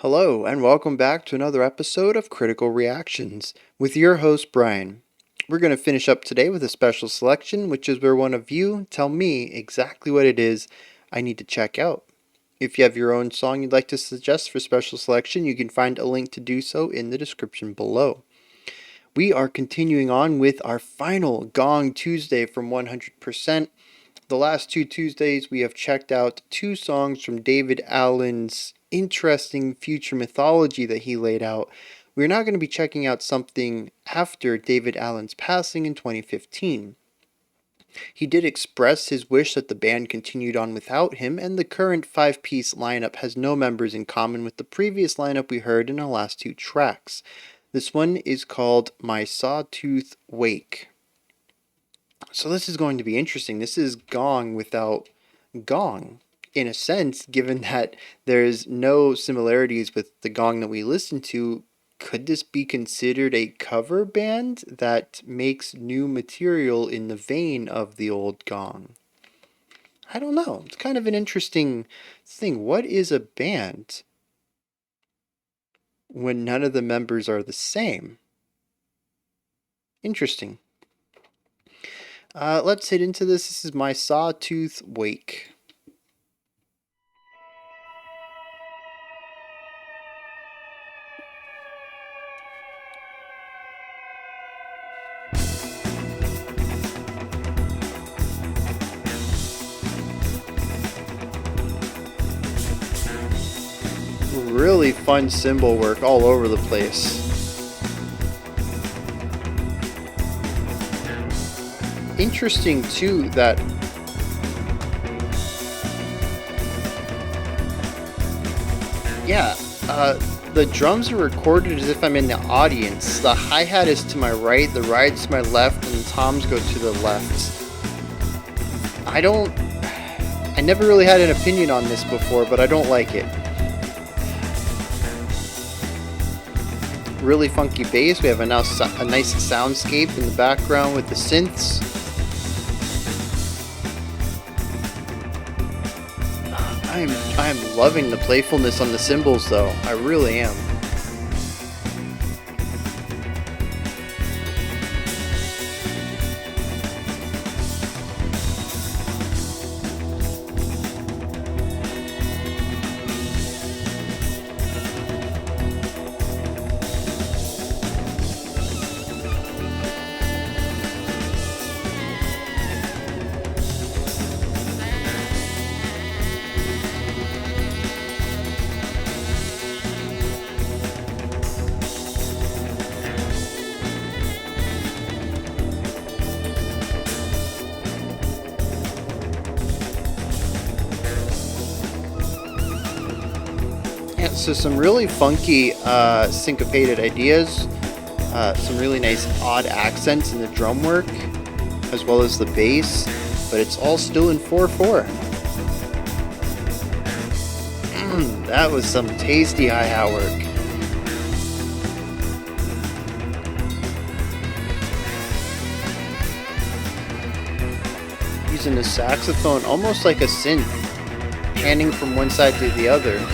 Hello, and welcome back to another episode of Critical Reactions with your host, Bryan. We're going to finish up today with a special selection, which is where one of you tell me exactly what it is I need to check out. If you have your own song you'd like to suggest for special selection, you can find a link to do so in the description below. We are continuing on with our final Gong Tuesday from 100%. The last two Tuesdays, we have checked out two songs from David Allen's interesting future mythology that he laid out. We're now going to be checking out something after David Allen's passing in 2015. He did express his wish that the band continued on without him, and the current five-piece lineup has no members in common with the previous lineup we heard in our last two tracks. This one is called My Sawtooth Wake. So this is going to be interesting. This is Gong without Gong, in a sense, given that there's no similarities with the Gong that we listen to. Could this be considered a cover band that makes new material in the vein of the old Gong? I don't know. It's kind of an interesting thing. What is a band when none of the members are the same? Interesting. Let's hit into this. This is My Sawtooth Wake. Really fun cymbal work all over the place. Interesting too that the drums are recorded as if I'm in the audience. The hi-hat is to my right, the ride's to my left, and the toms go to the left. I never really had an opinion on this before, but I don't like it. Really funky bass. We have a nice soundscape in the background with the synths. I'm loving the playfulness on the cymbals though. I really am. So some really funky syncopated ideas, some really nice odd accents in the drum work, as well as the bass, but it's all still in 4/4. That was some tasty hi-hat work. Using the saxophone almost like a synth, panning from one side to the other.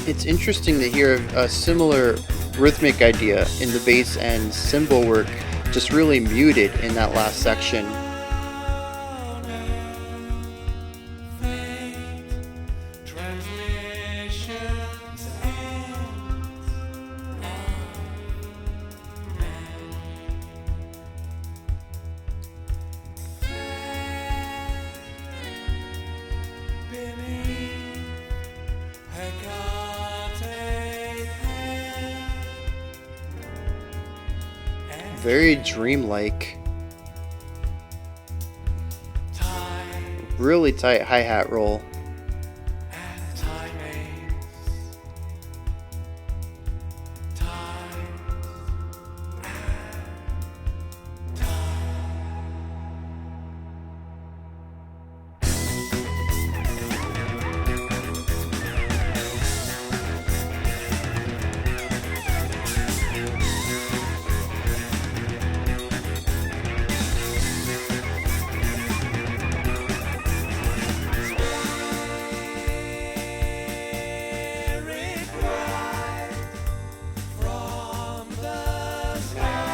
It's interesting to hear a similar rhythmic idea in the bass and cymbal work, just really muted in that last section. very dreamlike. Really tight hi-hat roll.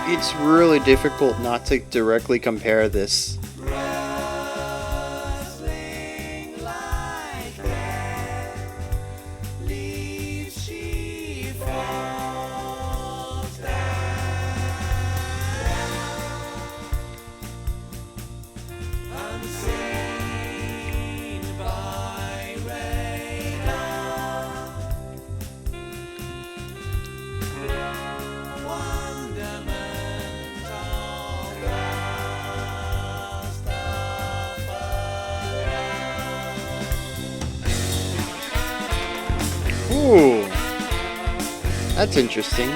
It's really difficult not to directly compare this. Ooh, that's interesting.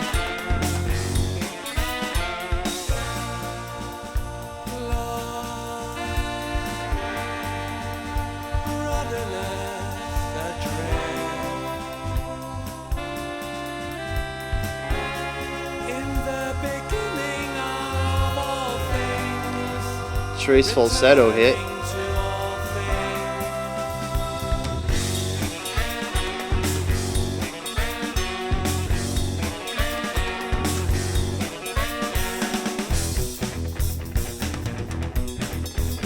Trace falsetto hit.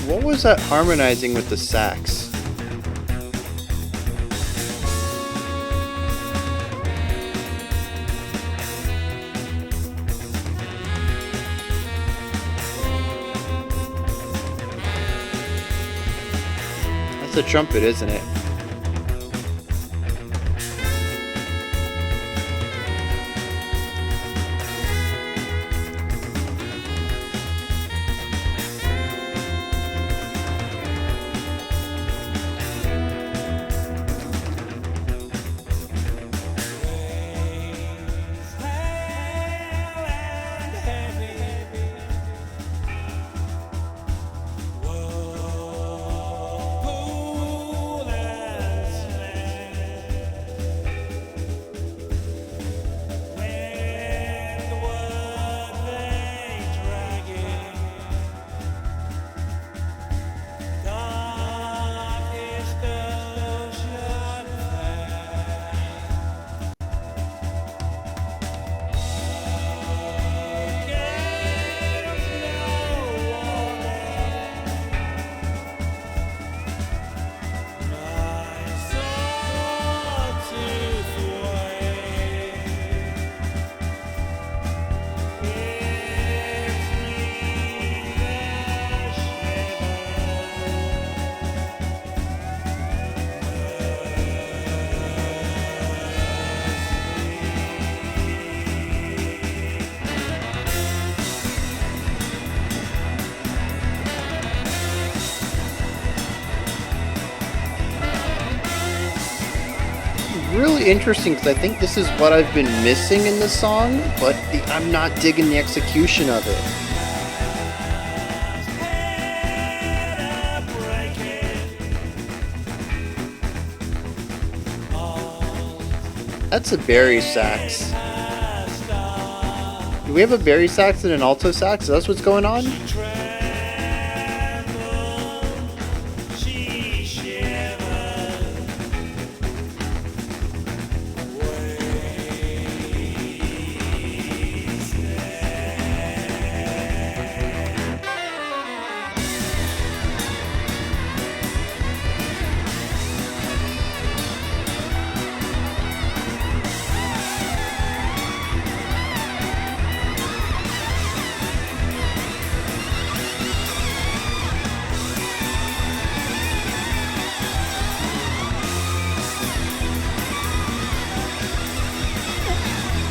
What was that harmonizing with the sax? That's a trumpet, isn't it? Really interesting because I think this is what I've been missing in the song, but I'm not digging the execution of it. That's a bari sax. Do we have a bari sax and an alto sax? That's what's going on?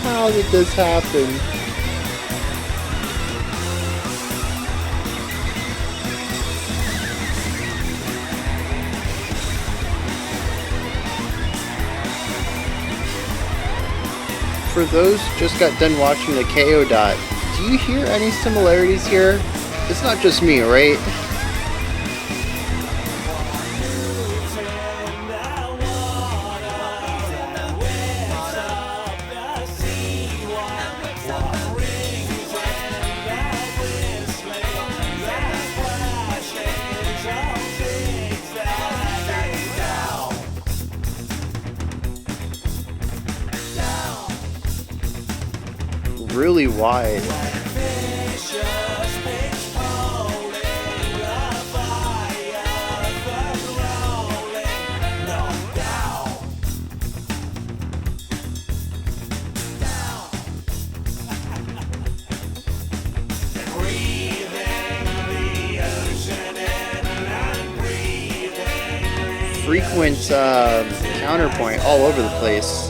How did this happen? For those just got done watching the KO dot, do you hear any similarities here? It's not just me, right? Really wide. Frequent counterpoint all over the place.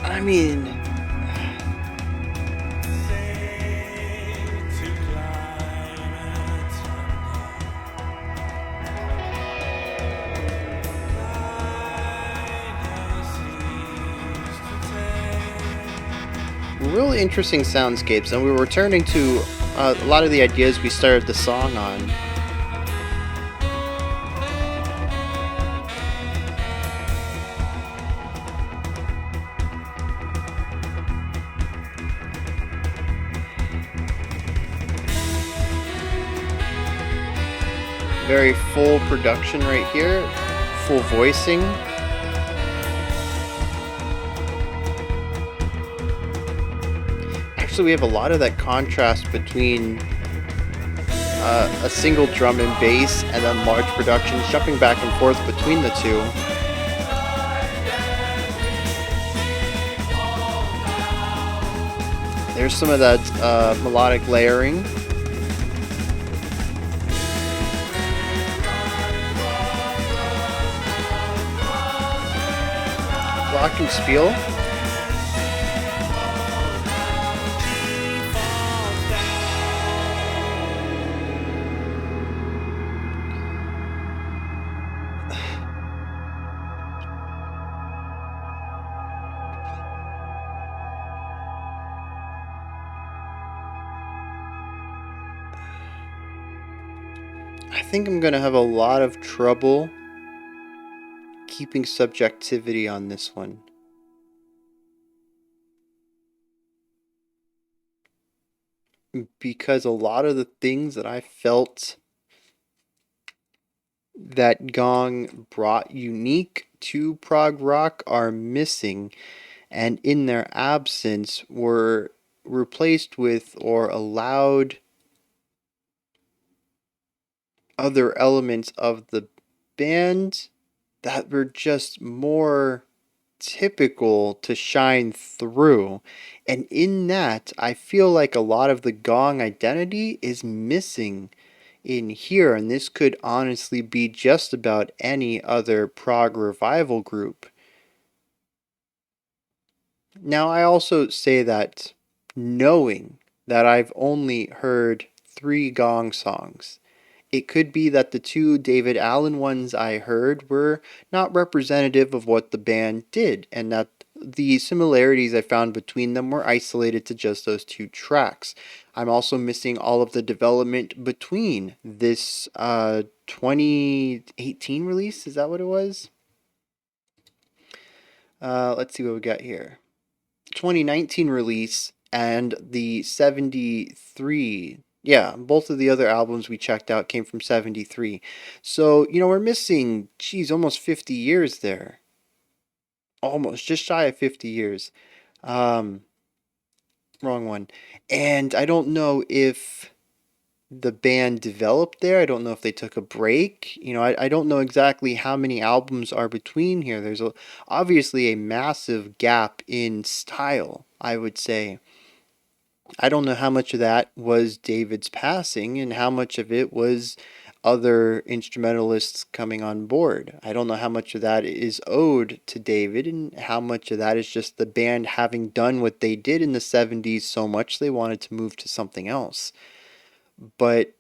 I mean, really interesting soundscapes, and we're returning to a lot of the ideas we started the song on. Very full production right here, full voicing. Actually, we have a lot of that contrast between a single drum and bass and then large productions, jumping back and forth between the two. There's some of that melodic layering. Glockenspiel. I think I'm gonna have a lot of trouble keeping subjectivity on this one. Because a lot of the things that I felt that Gong brought unique to prog rock are missing, and in their absence were replaced with or allowed other elements of the band that were just more typical to shine through. And in that, I feel like a lot of the Gong identity is missing in here, and this could honestly be just about any other prog revival group. Now, I also say that knowing that I've only heard three Gong songs, it could be that the two David Allen ones I heard were not representative of what the band did, and that the similarities I found between them were isolated to just those two tracks. I'm also missing all of the development between this 2018 release. Is that what it was? Let's see what we got here. 2019 release and the 73. Yeah, both of the other albums we checked out came from 73. So, we're missing, geez, almost 50 years there. Almost, just shy of 50 years. Um, Wrong one. And I don't know if the band developed there. I don't know if they took a break. I don't know exactly how many albums are between here. There's obviously a massive gap in style, I would say. I don't know how much of that was David's passing and how much of it was other instrumentalists coming on board. I don't know how much of that is owed to David and how much of that is just the band having done what they did in the 70s so much they wanted to move to something else. But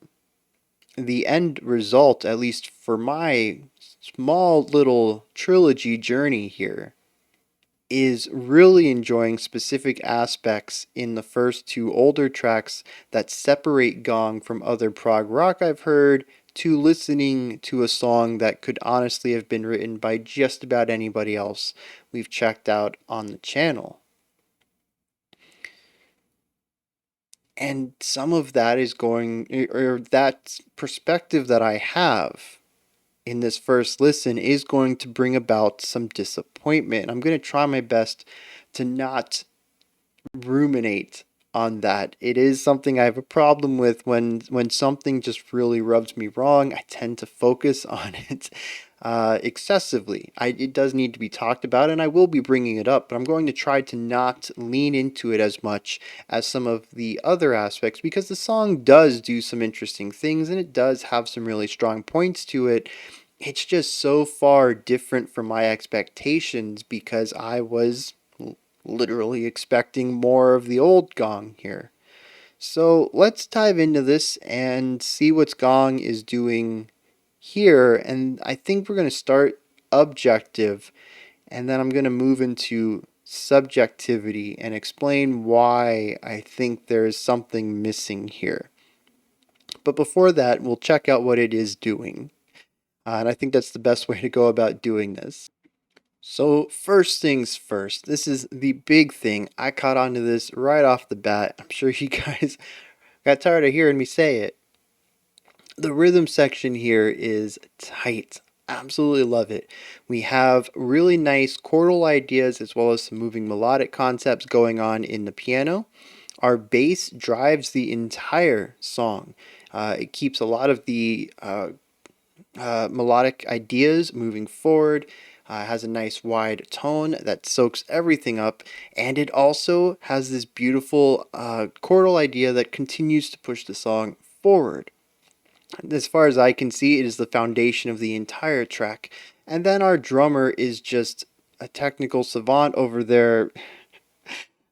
the end result, at least for my small little trilogy journey here, is really enjoying specific aspects in the first two older tracks that separate Gong from other prog rock I've heard, to listening to a song that could honestly have been written by just about anybody else we've checked out on the channel. And some of that is going, or that perspective that I have in this first listen is going to bring about some disappointment. I'm going to try my best to not ruminate on that. It is something I have a problem with when something just really rubs me wrong. I tend to focus on it excessively. It does need to be talked about, and I will be bringing it up, but I'm going to try to not lean into it as much as some of the other aspects, because the song does do some interesting things and it does have some really strong points to it. It's just so far different from my expectations because I was literally expecting more of the old Gong here. So let's dive into this and see what Gong is doing here. And I think we're going to start objective, and then I'm going to move into subjectivity and explain why I think there is something missing here. But before that, we'll check out what it is doing. And I think that's the best way to go about doing this. So, first things first, this is the big thing. I caught on to this right off the bat. I'm sure you guys got tired of hearing me say it. The rhythm section here is tight. Absolutely love it. We have really nice chordal ideas as well as some moving melodic concepts going on in the piano. Our bass drives the entire song. It keeps a lot of the melodic ideas moving forward. Has a nice wide tone that soaks everything up, and it also has this beautiful chordal idea that continues to push the song forward. As far as I can see, it is the foundation of the entire track. And then our drummer is just a technical savant over there,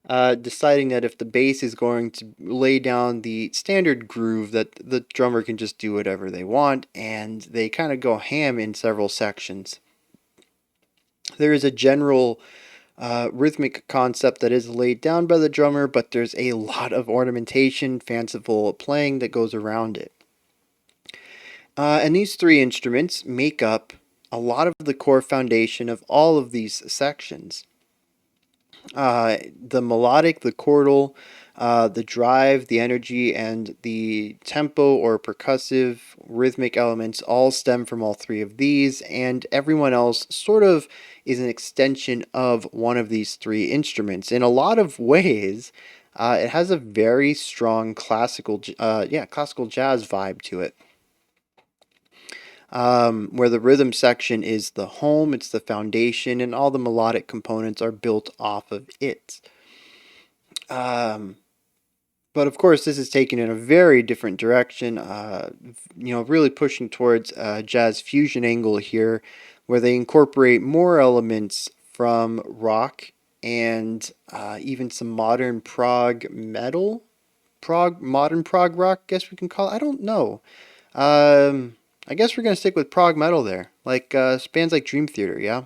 deciding that if the bass is going to lay down the standard groove, that the drummer can just do whatever they want, and they kind of go ham in several sections. There is a general rhythmic concept that is laid down by the drummer, but there's a lot of ornamentation, fanciful playing that goes around it. And these three instruments make up a lot of the core foundation of all of these sections. The melodic, the chordal, the drive, the energy, and the tempo or percussive rhythmic elements all stem from all three of these, and everyone else sort of is an extension of one of these three instruments. In a lot of ways, it has a very strong classical jazz vibe to it. Where the rhythm section is the home, it's the foundation, and all the melodic components are built off of it. Um, but of course, this is taken in a very different direction, really pushing towards a jazz fusion angle here, where they incorporate more elements from rock and even some modern prog metal, modern prog rock, I guess we can call it. I don't know. Um, I guess we're gonna stick with prog metal there, like bands like Dream Theater, yeah.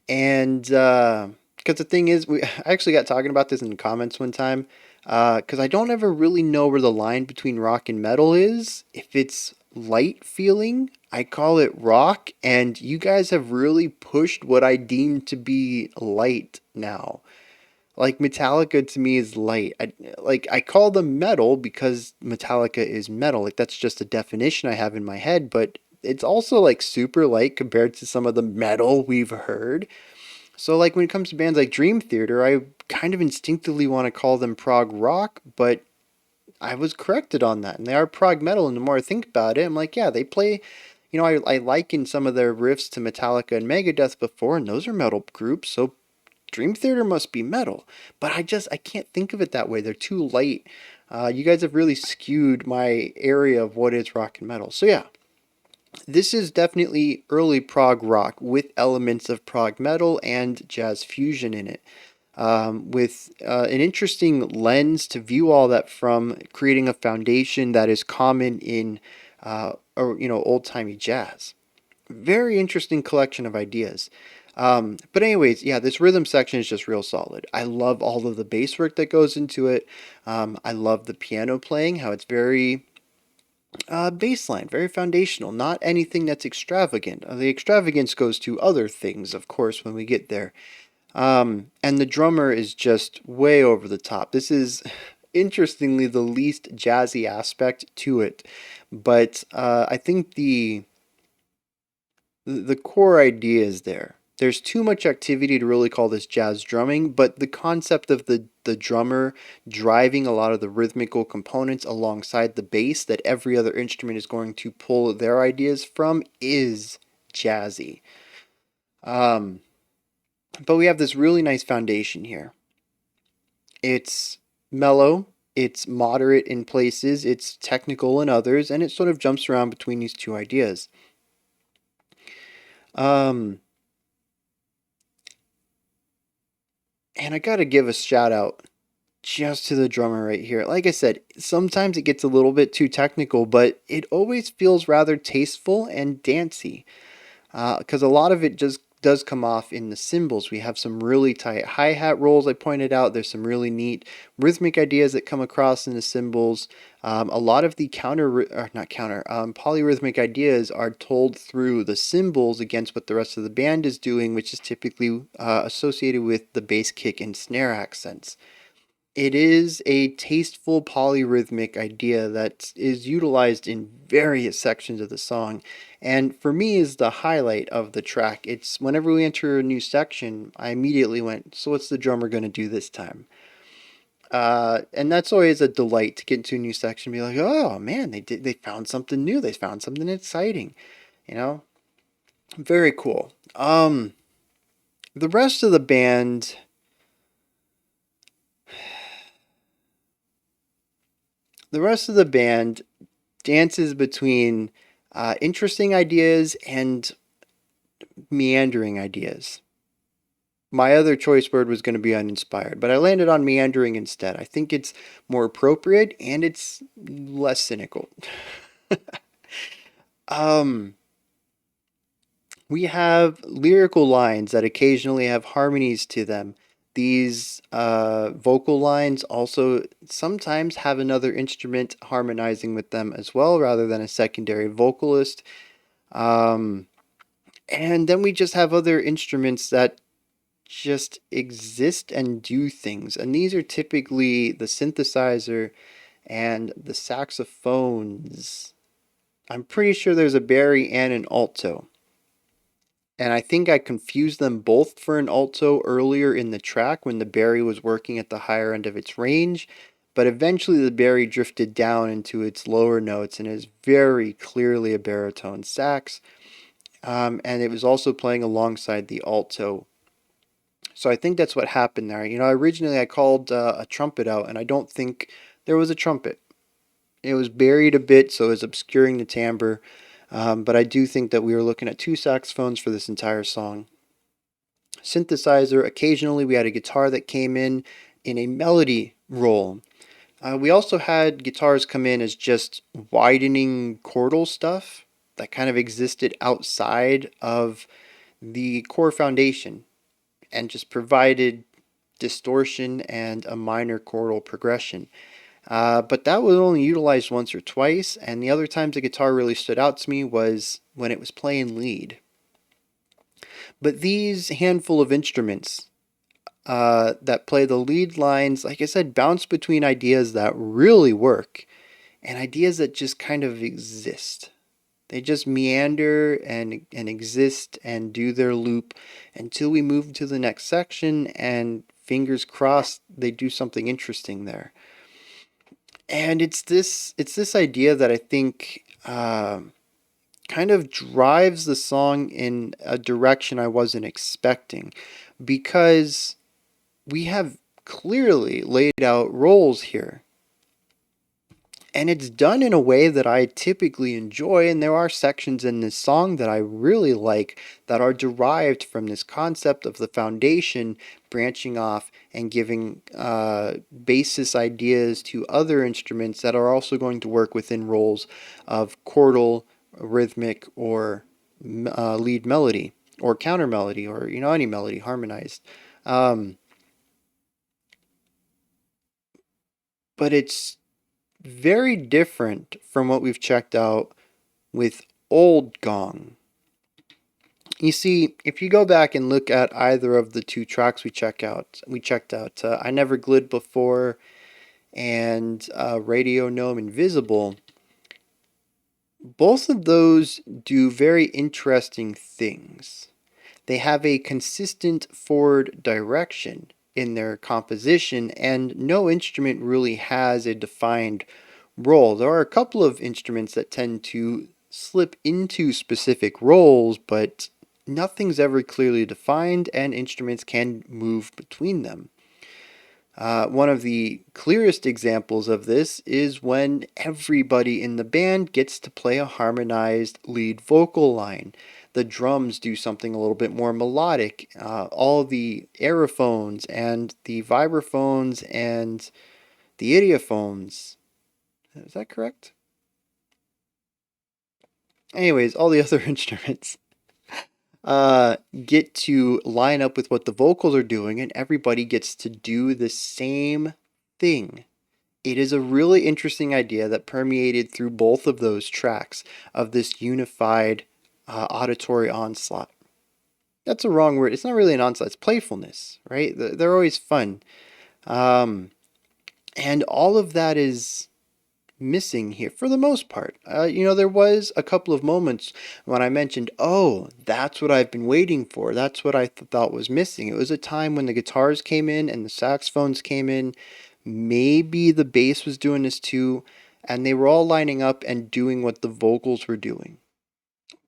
And because the thing is, I actually got talking about this in the comments one time. Because I don't ever really know where the line between rock and metal is. If it's light feeling, I call it rock, and you guys have really pushed what I deem to be light now. Like Metallica to me is light. I call them metal because Metallica is metal. Like that's just a definition I have in my head, but it's also like super light compared to some of the metal we've heard. So like when it comes to bands like Dream Theater, I kind of instinctively want to call them prog rock, but I was corrected on that. And they are prog metal, and the more I think about it, I'm like, yeah, they play, I likened some of their riffs to Metallica and Megadeth before, and those are metal groups, so Dream Theater must be metal. But I can't think of it that way. They're too light. You guys have really skewed my area of what is rock and metal. So yeah, this is definitely early prog rock with elements of prog metal and jazz fusion in it, with an interesting lens to view all that from, creating a foundation that is common in old timey jazz. Very interesting collection of ideas. But anyways, yeah, this rhythm section is just real solid. I love all of the bass work that goes into it. I love the piano playing, how it's very baseline, very foundational, not anything that's extravagant. The extravagance goes to other things, of course, when we get there. And the drummer is just way over the top. This is, interestingly, the least jazzy aspect to it. But I think the core idea is there. There's too much activity to really call this jazz drumming, but the concept of the drummer driving a lot of the rhythmical components alongside the bass that every other instrument is going to pull their ideas from is jazzy. Um, but we have this really nice foundation here. It's mellow, it's moderate in places, it's technical in others, and it sort of jumps around between these two ideas. Um, and I gotta give a shout out just to the drummer right here. Like I said, sometimes it gets a little bit too technical, but it always feels rather tasteful and dancey. Because a lot of it just does come off in the cymbals. We have some really tight hi-hat rolls I pointed out. There's some really neat rhythmic ideas that come across in the cymbals. A lot of the polyrhythmic ideas are told through the cymbals against what the rest of the band is doing, which is typically associated with the bass kick and snare accents. It is a tasteful polyrhythmic idea that is utilized in various sections of the song, and for me is the highlight of the track. It's whenever we enter a new section, I immediately went, so what's the drummer going to do this time? And that's always a delight to get into a new section and be like, oh man, they found something new, they found something exciting, you know? Very cool. The rest of the band, the rest of the band dances between interesting ideas and meandering ideas. My other choice word was going to be uninspired, but I landed on meandering instead. I think it's more appropriate and it's less cynical. um, we have lyrical lines that occasionally have harmonies to them. These vocal lines also sometimes have another instrument harmonizing with them as well, rather than a secondary vocalist. Um, and then we just have other instruments that just exist and do things. And these are typically the synthesizer and the saxophones. I'm pretty sure there's a bari and an alto. And I think I confused them both for an alto earlier in the track when the bari was working at the higher end of its range. But eventually the bari drifted down into its lower notes and is very clearly a baritone sax. And it was also playing alongside the alto. So I think that's what happened there. Originally I called a trumpet out, and I don't think there was a trumpet. It was buried a bit, so it was obscuring the timbre. But I do think that we were looking at two saxophones for this entire song. synthesizer. Occasionally, we had a guitar that came in a melody role. We also had guitars come in as just widening chordal stuff that kind of existed outside of the core foundation and just provided distortion and a minor chordal progression. But that was only utilized once or twice, and the other times the guitar really stood out to me was when it was playing lead. But these handful of instruments that play the lead lines, like I said, bounce between ideas that really work and ideas that just kind of exist. They just meander and exist and do their loop until we move to the next section, and fingers crossed they do something interesting there. And it's this idea that I think kind of drives the song in a direction I wasn't expecting, because we have clearly laid out roles here. And it's done in a way that I typically enjoy, and there are sections in this song that I really like that are derived from this concept of the foundation branching off and giving basis ideas to other instruments that are also going to work within roles of chordal, rhythmic, or lead melody, or counter melody, or any melody harmonized. Um, but it's very different from what we've checked out with old Gong. You see, if you go back and look at either of the two tracks we checked out, I Never Glid Before and Radio Gnome Invisible, both of those do very interesting things. They have a consistent forward direction in their composition, and no instrument really has a defined role. There are a couple of instruments that tend to slip into specific roles, but nothing's ever clearly defined, and instruments can move between them. One of the clearest examples of this is when everybody in the band gets to play a harmonized lead vocal line. The drums do something a little bit more melodic. All the aerophones and the vibraphones and the idiophones. Is that correct? Anyways, all the other instruments get to line up with what the vocals are doing, and everybody gets to do the same thing. It is a really interesting idea that permeated through both of those tracks of this unified auditory onslaught. That's a wrong word. It's not really an onslaught. It's playfulness, right? They're always fun. Um, and all of that is missing here for the most part. There was a couple of moments when I mentioned, oh, that's what I've been waiting for. That's what I thought was missing. It was a time when the guitars came in and the saxophones came in. Maybe the bass was doing this too, and they were all lining up and doing what the vocals were doing.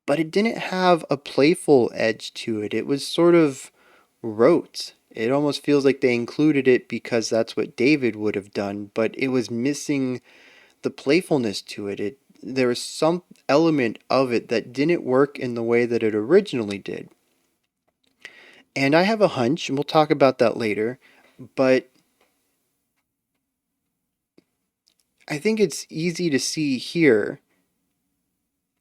But it didn't have a playful edge to it. It was sort of rote. It almost feels like they included it because that's what David would have done, but it was missing the playfulness to it. There was some element of it that didn't work in the way that it originally did. And I have a hunch, and we'll talk about that later, but I think it's easy to see here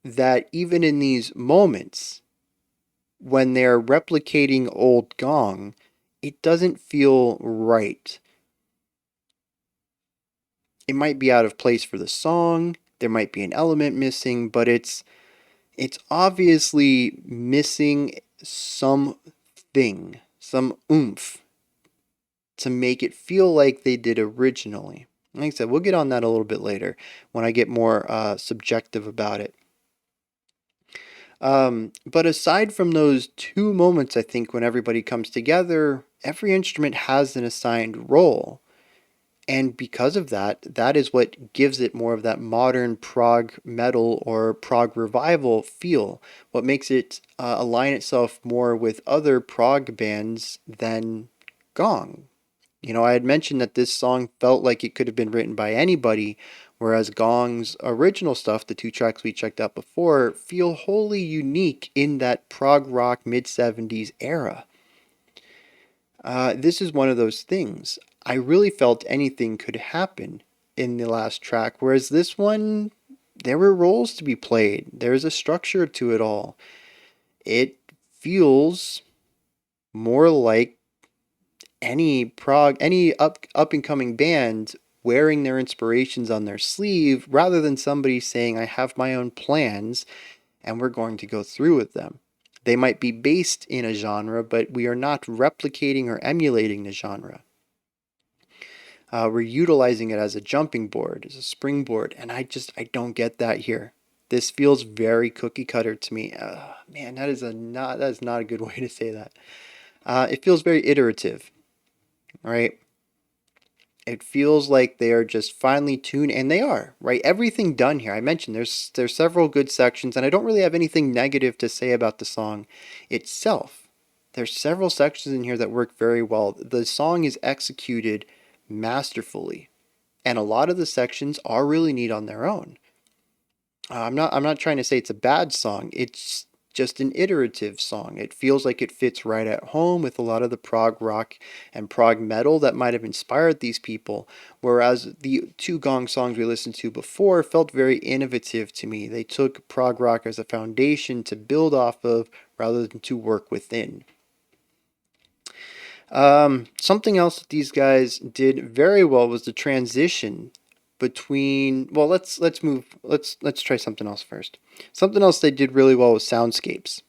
that even in these moments, when they're replicating old Gong, it doesn't feel right. It might be out of place for the song, there might be an element missing, but it's obviously missing something, some oomph, to make it feel like they did originally. Like I said, we'll get on that a little bit later when I get more subjective about it. But aside from those two moments, I think when everybody comes together, every instrument has an assigned role. And because of that, that is what gives it more of that modern prog metal or prog revival feel. What makes it align itself more with other prog bands than Gong. I had mentioned that this song felt like it could have been written by anybody, whereas Gong's original stuff, the two tracks we checked out before, feel wholly unique in that prog rock mid 70s era. This is one of those things. I really felt anything could happen in the last track, whereas this one, there were roles to be played. There's a structure to it all. It feels more like any up and coming band wearing their inspirations on their sleeve rather than somebody saying, I have my own plans and we're going to go through with them. They might be based in a genre, but we are not replicating or emulating the genre. We're utilizing it as a jumping board, as a springboard, and I don't get that here. This feels very cookie cutter to me. Man, that is not a good way to say that. It feels very iterative, right? It feels like they are just finely tuned, and they are, right? Everything done here. I mentioned there's several good sections, and I don't really have anything negative to say about the song itself. There's several sections in here that work very well. The song is executed masterfully, and a lot of the sections are really neat on their own. I'm not trying to say it's a bad song. It's just an iterative song. It feels like it fits right at home with a lot of the prog rock and prog metal that might have inspired these people. Whereas the two Gong songs we listened to before felt very innovative to me. They took prog rock as a foundation to build off of rather than to work within. Something else that these guys did very well was the transition between. Well, let's move. Let's try something else first. Something else they did really well was soundscapes.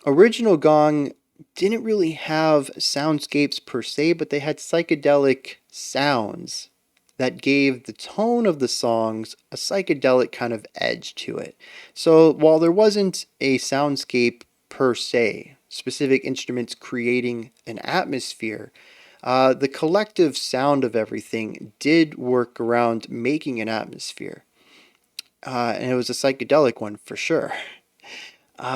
Original Gong didn't really have soundscapes per se, but they had psychedelic sounds that gave the tone of the songs a psychedelic kind of edge to it. So while there wasn't a soundscape per se, specific instruments creating an atmosphere, the collective sound of everything did work around making an atmosphere. And it was a psychedelic one for sure.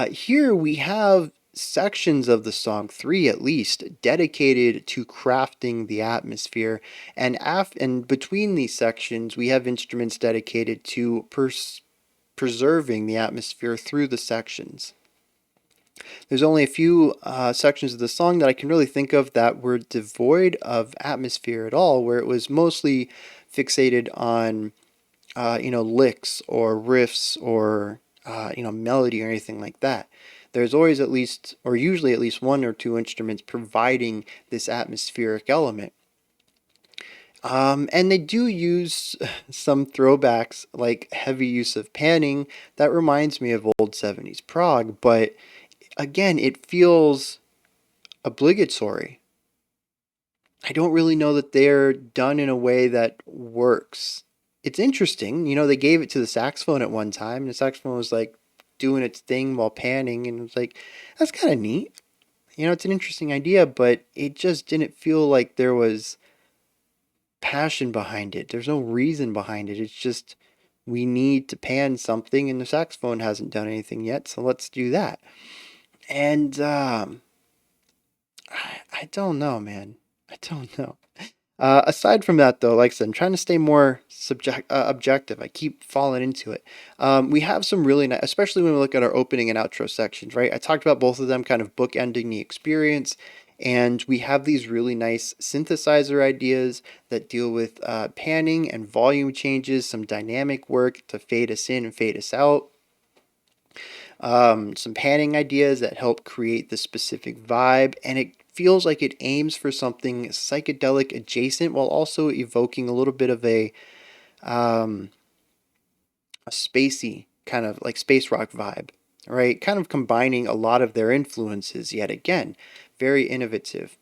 Here we have sections of the song, three at least, dedicated to crafting the atmosphere, and between these sections, we have instruments dedicated to preserving the atmosphere through the sections. There's only a few sections of the song that I can really think of that were devoid of atmosphere at all, where it was mostly fixated on licks or riffs or melody or anything like that. There's always at least, or usually at least one or two instruments providing this atmospheric element. And they do use some throwbacks, like heavy use of panning. That reminds me of old 70s prog, but again, it feels obligatory. I don't really know that they're done in a way that works. It's interesting, they gave it to the saxophone at one time, and the saxophone was like doing its thing while panning, and it was like, that's kind of neat. It's an interesting idea, but it just didn't feel like there was passion behind it. There's no reason behind it. It's just we need to pan something, and the saxophone hasn't done anything yet, so let's do that. And I don't know, man. I don't know. Aside from that, though, like I said, I'm trying to stay more objective. I keep falling into it. We have some really nice, especially when we look at our opening and outro sections, right? I talked about both of them kind of bookending the experience, and we have these really nice synthesizer ideas that deal with panning and volume changes, some dynamic work to fade us in and fade us out. Some panning ideas that help create the specific vibe, and it feels like it aims for something psychedelic adjacent while also evoking a little bit of a spacey kind of like space rock vibe, right? Kind of combining a lot of their influences yet again. Very innovative.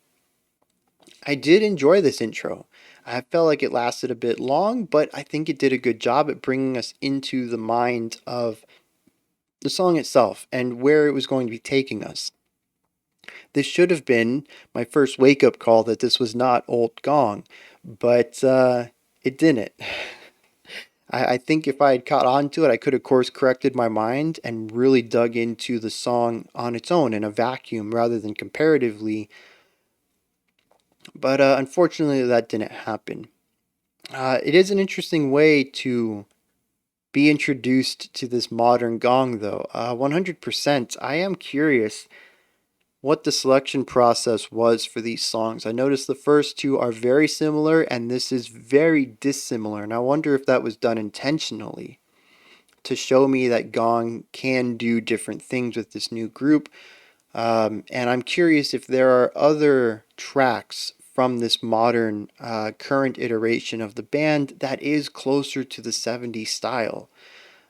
I did enjoy this intro. I felt like it lasted a bit long, but I think it did a good job at bringing us into the mind of the song itself and where it was going to be taking us. This should have been my first wake up call that this was not old Gong, but it didn't. I think if I had caught on to it, I could have course corrected my mind and really dug into the song on its own in a vacuum rather than comparatively. But unfortunately, that didn't happen. It is an interesting way to be introduced to this modern Gong, though. 100%. I am curious what the selection process was for these songs. I noticed the first two are very similar, and this is very dissimilar. And I wonder if that was done intentionally to show me that Gong can do different things with this new group. And I'm curious if there are other tracks from this modern, current iteration of the band that is closer to the 70s style.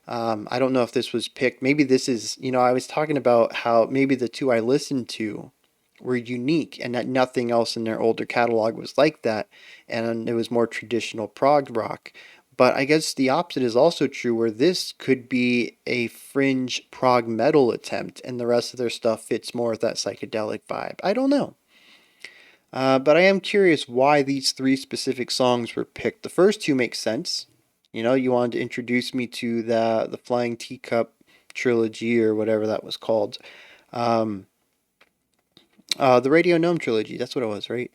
I don't know if this was picked. Maybe this is, I was talking about how maybe the two I listened to were unique and that nothing else in their older catalog was like that. And it was more traditional prog rock. But I guess the opposite is also true, where this could be a fringe prog metal attempt and the rest of their stuff fits more with that psychedelic vibe. I don't know. But I am curious why these three specific songs were picked. The first two make sense. You wanted to introduce me to the Flying Teacup trilogy or whatever that was called. Um, the Radio Gnome trilogy, that's what it was, right?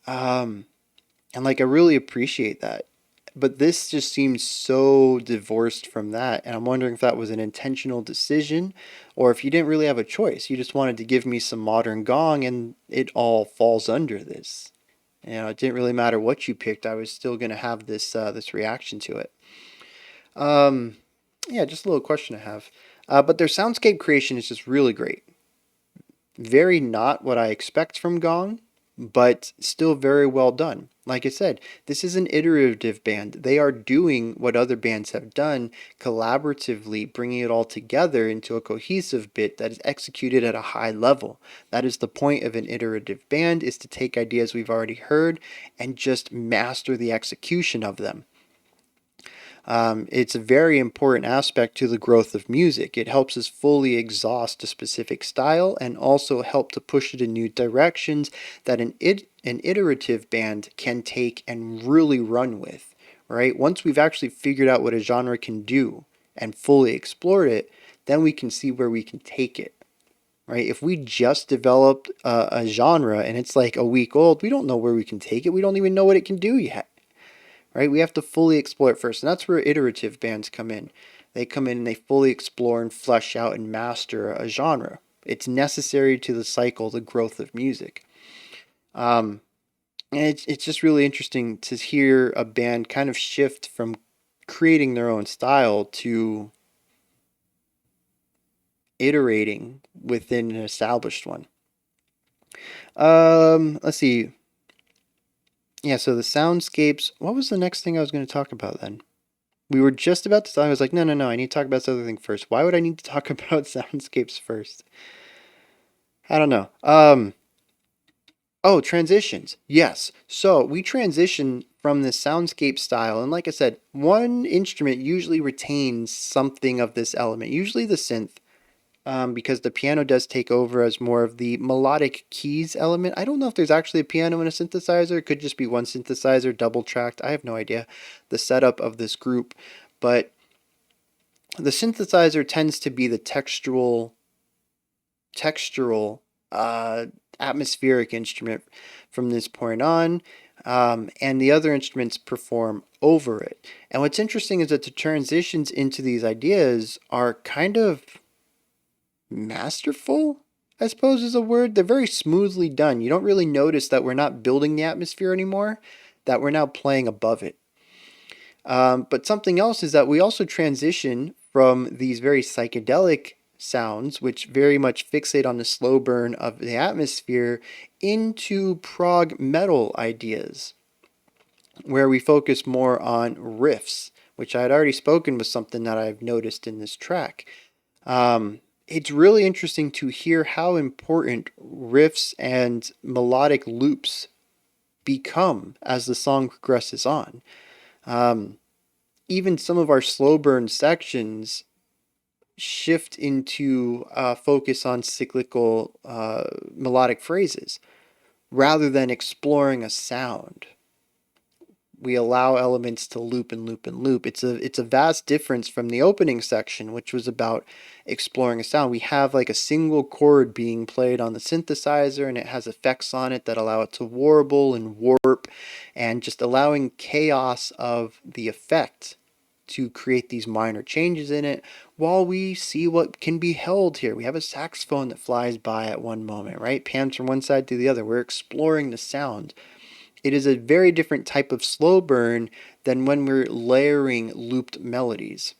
Um, and like I really appreciate that. But this just seems so divorced from that, and I'm wondering if that was an intentional decision or if you didn't really have a choice. You just wanted to give me some modern Gong and it all falls under this. It didn't really matter what you picked. I was still going to have this reaction to it. Um, yeah, just a little question I have. But their soundscape creation is just really great. Very not what I expect from Gong, but still very well done. Like I said, this is an iterative band. They are doing what other bands have done, collaboratively bringing it all together into a cohesive bit that is executed at a high level. That is the point of an iterative band, is to take ideas we've already heard and just master the execution of them. It's a very important aspect to the growth of music. It helps us fully exhaust a specific style and also help to push it in new directions that an iterative band can take and really run with, right? Once we've actually figured out what a genre can do and fully explored it, then we can see where we can take it. Right? If we just developed a genre and it's like a week old, we don't know where we can take it. We don't even know what it can do yet, right? We have to fully explore it first. And that's where iterative bands come in. They come in and they fully explore and flesh out and master a genre. It's necessary to the cycle, the growth of music. Um, and it's just really interesting to hear a band kind of shift from creating their own style to iterating within an established one. Let's see. Yeah, so the soundscapes. What was the next thing I was going to talk about then? We were just about to talk. I was like, no, I need to talk about this other thing first. Why would I need to talk about soundscapes first? I don't know. Oh, transitions. Yes. So we transition from the soundscape style. And like I said, one instrument usually retains something of this element, usually the synth, because the piano does take over as more of the melodic keys element. I don't know if there's actually a piano and a synthesizer. It could just be one synthesizer, double tracked. I have no idea the setup of this group. But the synthesizer tends to be the textural, atmospheric instrument from this point on, and the other instruments perform over it. And what's interesting is that the transitions into these ideas are kind of masterful, I suppose is a word. They're very smoothly done. You don't really notice that we're not building the atmosphere anymore, that we're now playing above it. But something else is that we also transition from these very psychedelic sounds, which very much fixate on the slow burn of the atmosphere, into prog metal ideas, where we focus more on riffs, which I had already spoken was something that I've noticed in this track. It's really interesting to hear how important riffs and melodic loops become as the song progresses on. Even some of our slow burn sections shift into focus on cyclical melodic phrases rather than exploring a sound. We allow elements to loop and loop and loop. It's a vast difference from the opening section, which was about exploring a sound. We have like a single chord being played on the synthesizer, and it has effects on it that allow it to warble and warp, and just allowing chaos of the effect to create these minor changes in it while we see what can be held here. We have a saxophone that flies by at one moment, right? Pans from one side to the other. We're exploring the sound. It is a very different type of slow burn than when we're layering looped melodies,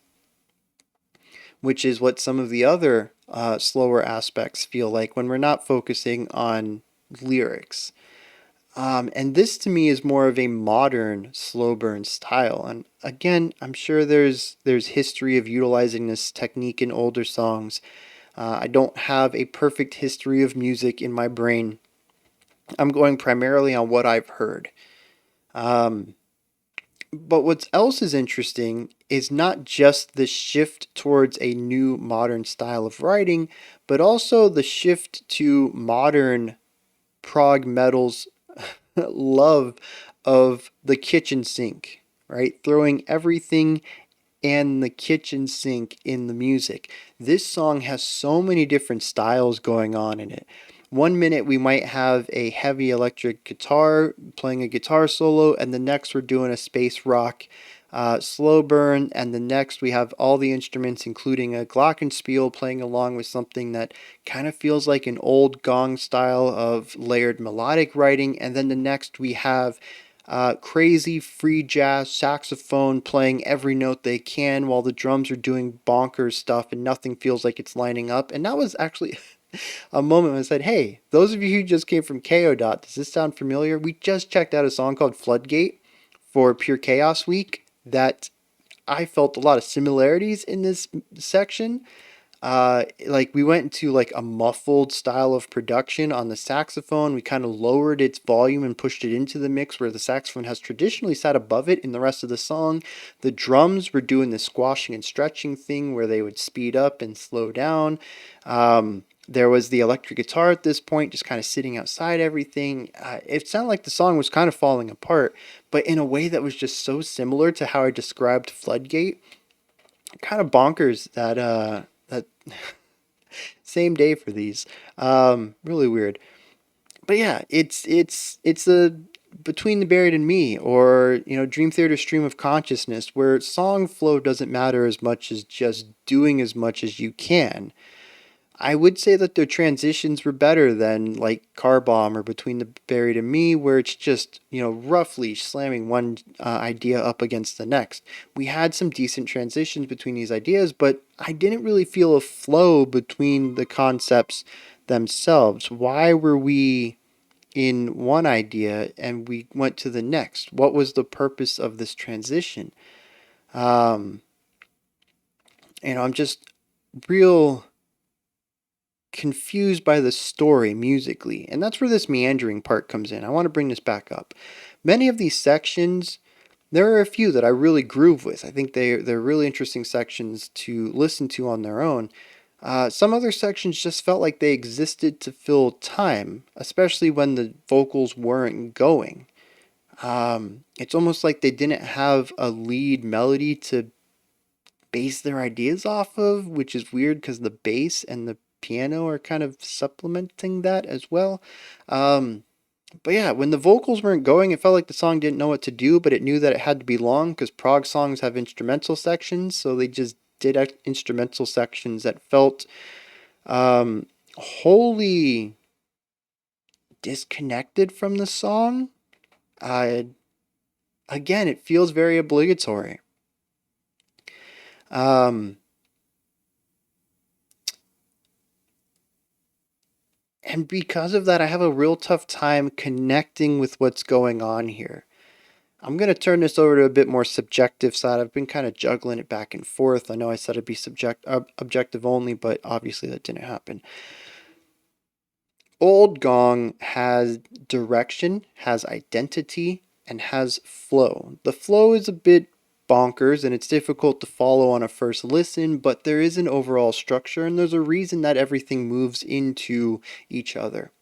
which is what some of the other slower aspects feel like when we're not focusing on lyrics. And this to me is more of a modern slow burn style. And again, I'm sure there's history of utilizing this technique in older songs. I don't have a perfect history of music in my brain. I'm going primarily on what I've heard. Um, but what else is interesting is not just the shift towards a new modern style of writing, but also the shift to modern prog metal's love of the kitchen sink, right? Throwing everything and the kitchen sink in the music. This song has so many different styles going on in it. One minute we might have a heavy electric guitar playing a guitar solo, and the next we're doing a space rock slow burn, and the next we have all the instruments, including a glockenspiel, playing along with something that kind of feels like an old gong style of layered melodic writing, and then the next we have crazy free jazz saxophone playing every note they can while the drums are doing bonkers stuff and nothing feels like it's lining up. And that was actually a moment when I said, hey, those of you who just came from KO Dot, does this sound familiar? We just checked out a song called Floodgate for Pure Chaos Week that I felt a lot of similarities in this section. Like we went into like a muffled style of production on the saxophone. We kind of lowered its volume and pushed it into the mix where the saxophone has traditionally sat above it in the rest of the song. The drums were doing the squashing and stretching thing where they would speed up and slow down. There was the electric guitar at this point, just kind of sitting outside everything. It sounded like the song was kind of falling apart, but in a way that was just so similar to how I described Floodgate. Kind of bonkers that same day for these. Really weird. But yeah, it's a Between the Buried and Me, or Dream Theater Stream of Consciousness, where song flow doesn't matter as much as just doing as much as you can. I would say that their transitions were better than like Car Bomb or Between the Buried and Me, where it's just, roughly slamming one idea up against the next. We had some decent transitions between these ideas, but I didn't really feel a flow between the concepts themselves. Why were we in one idea and we went to the next? What was the purpose of this transition? Um, I'm just real confused by the story musically, and that's where this meandering part comes in. I want to bring this back up. Many of these sections, there are a few that I really groove with. I think they're really interesting sections to listen to on their own. Some other sections just felt like they existed to fill time, especially when the vocals weren't going. It's almost like they didn't have a lead melody to base their ideas off of, which is weird because the bass and the piano are kind of supplementing that as well. But yeah, when the vocals weren't going, it felt like the song didn't know what to do, but it knew that it had to be long because prog songs have instrumental sections, so they just did instrumental sections that felt wholly disconnected from the song. Uh, Again, it feels very obligatory. Um, And because of that, I have a real tough time connecting with what's going on here. I'm going to turn this over to a bit more subjective side. I've been kind of juggling it back and forth. I know I said it'd be objective only, but obviously that didn't happen. Old Gong has direction, has identity, and has flow. The flow is a bit bonkers and it's difficult to follow on a first listen, but there is an overall structure and there's a reason that everything moves into each other.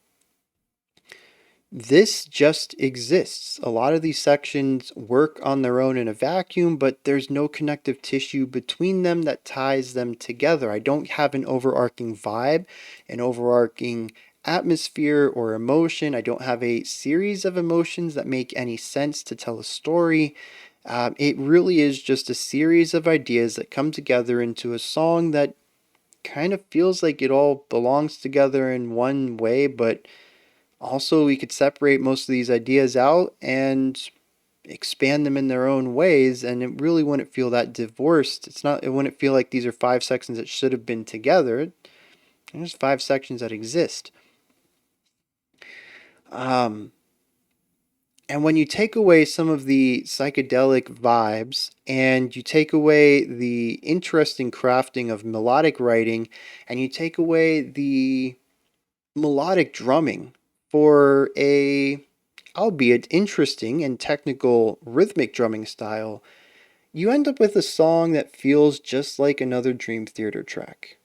This just exists. A lot of these sections work on their own in a vacuum, but there's no connective tissue between them that ties them together. I don't have an overarching vibe, an overarching atmosphere or emotion. I don't have a series of emotions that make any sense to tell a story. It really is just a series of ideas that come together into a song that kind of feels like it all belongs together in one way, but also we could separate most of these ideas out and expand them in their own ways, and it really wouldn't feel that divorced. It wouldn't feel like these are five sections that should have been together. There's five sections that exist. Um, and when you take away some of the psychedelic vibes and you take away the interesting crafting of melodic writing and you take away the melodic drumming for a, albeit interesting and technical rhythmic drumming style, you end up with a song that feels just like another Dream Theater track.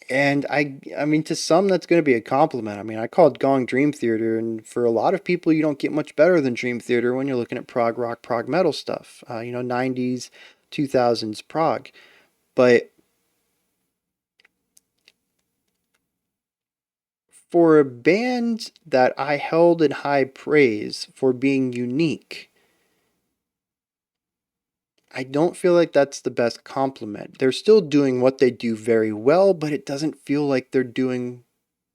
And I mean, to some, that's going to be a compliment. I mean, I called Gong Dream Theater, and for a lot of people, you don't get much better than Dream Theater when you're looking at prog rock, prog metal stuff. 90s, 2000s prog. But for a band that I held in high praise for being unique, I don't feel like that's the best compliment. They're still doing what they do very well, but it doesn't feel like they're doing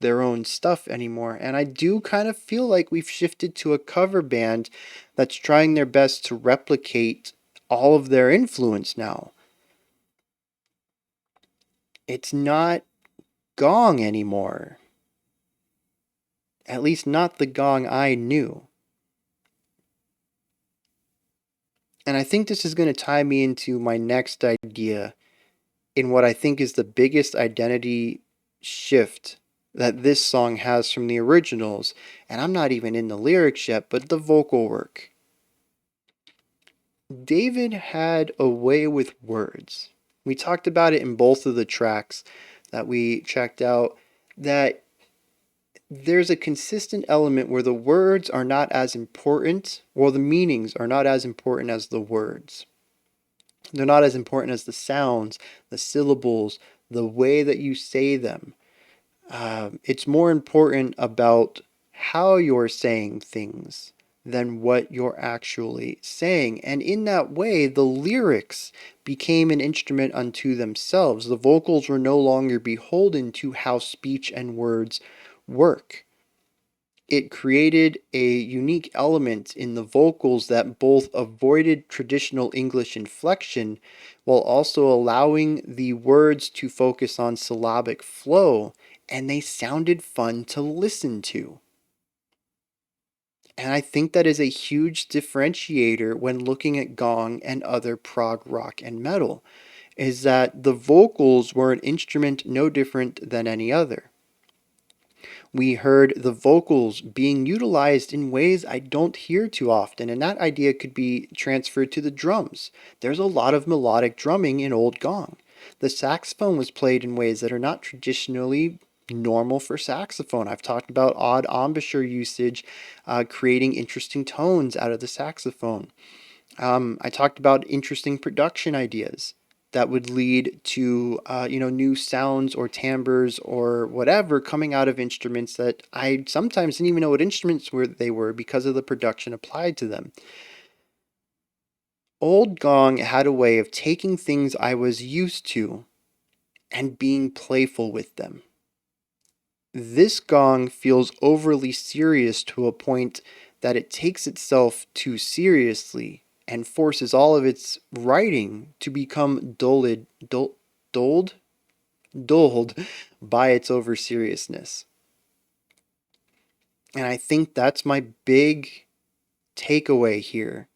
their own stuff anymore. And I do kind of feel like we've shifted to a cover band that's trying their best to replicate all of their influence now. It's not Gong anymore. At least not the Gong I knew. And I think this is going to tie me into my next idea in what I think is the biggest identity shift that this song has from the originals. And I'm not even in the lyrics yet, but the vocal work. David had a way with words. We talked about it in both of the tracks that we checked out, that there's a consistent element where the words are not as important, or the meanings are not as important as the words. They're not as important as the sounds, the syllables, the way that you say them. It's more important about how you're saying things than what you're actually saying. And in that way, the lyrics became an instrument unto themselves. The vocals were no longer beholden to how speech and words work. It created a unique element in the vocals that both avoided traditional English inflection while also allowing the words to focus on syllabic flow, and they sounded fun to listen to. And I think that is a huge differentiator when looking at Gong and other prog rock and metal, is that the vocals were an instrument no different than any other. We heard the vocals being utilized in ways I don't hear too often, and that idea could be transferred to the drums. There's a lot of melodic drumming in Old Gong. The saxophone was played in ways that are not traditionally normal for saxophone. I've talked about odd embouchure usage, creating interesting tones out of the saxophone. I talked about interesting production ideas that would lead to new sounds or timbres or whatever coming out of instruments that I sometimes didn't even know what instruments they were because of the production applied to them. Old Gong had a way of taking things I was used to and being playful with them. This gong feels overly serious to a point that it takes itself too seriously and forces all of its writing to become dulled by its over seriousness. And I think that's my big takeaway here,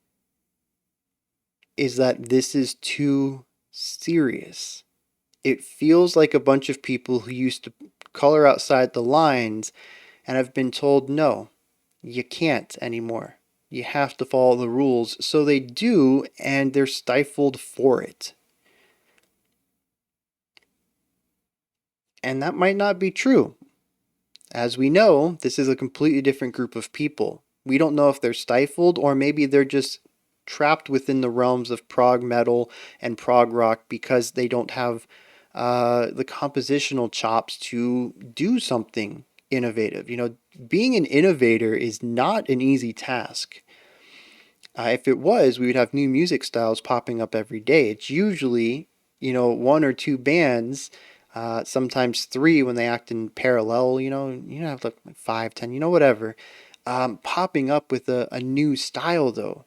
is that this is too serious. It feels like a bunch of people who used to color outside the lines and have been told, no, you can't anymore. You have to follow the rules. So they do, and they're stifled for it. And that might not be true. As we know, this is a completely different group of people. We don't know if they're stifled or maybe they're just trapped within the realms of prog metal and prog rock because they don't have the compositional chops to do something innovative. Being an innovator is not an easy task. If it was, we would have new music styles popping up every day. It's usually, one or two bands, sometimes three when they act in parallel, have like five, 10, whatever, popping up with a new style though.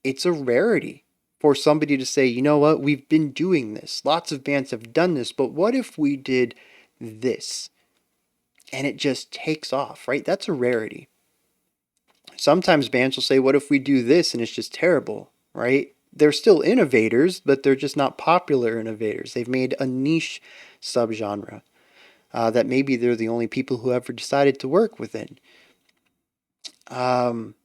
It's a rarity for somebody to say, you know what, we've been doing this. Lots of bands have done this, but what if we did this? And it just takes off, right? That's a rarity. Sometimes bands will say, what if we do this? And it's just terrible, right? They're still innovators, but they're just not popular innovators. They've made a niche subgenre that maybe they're the only people who ever decided to work within. Um,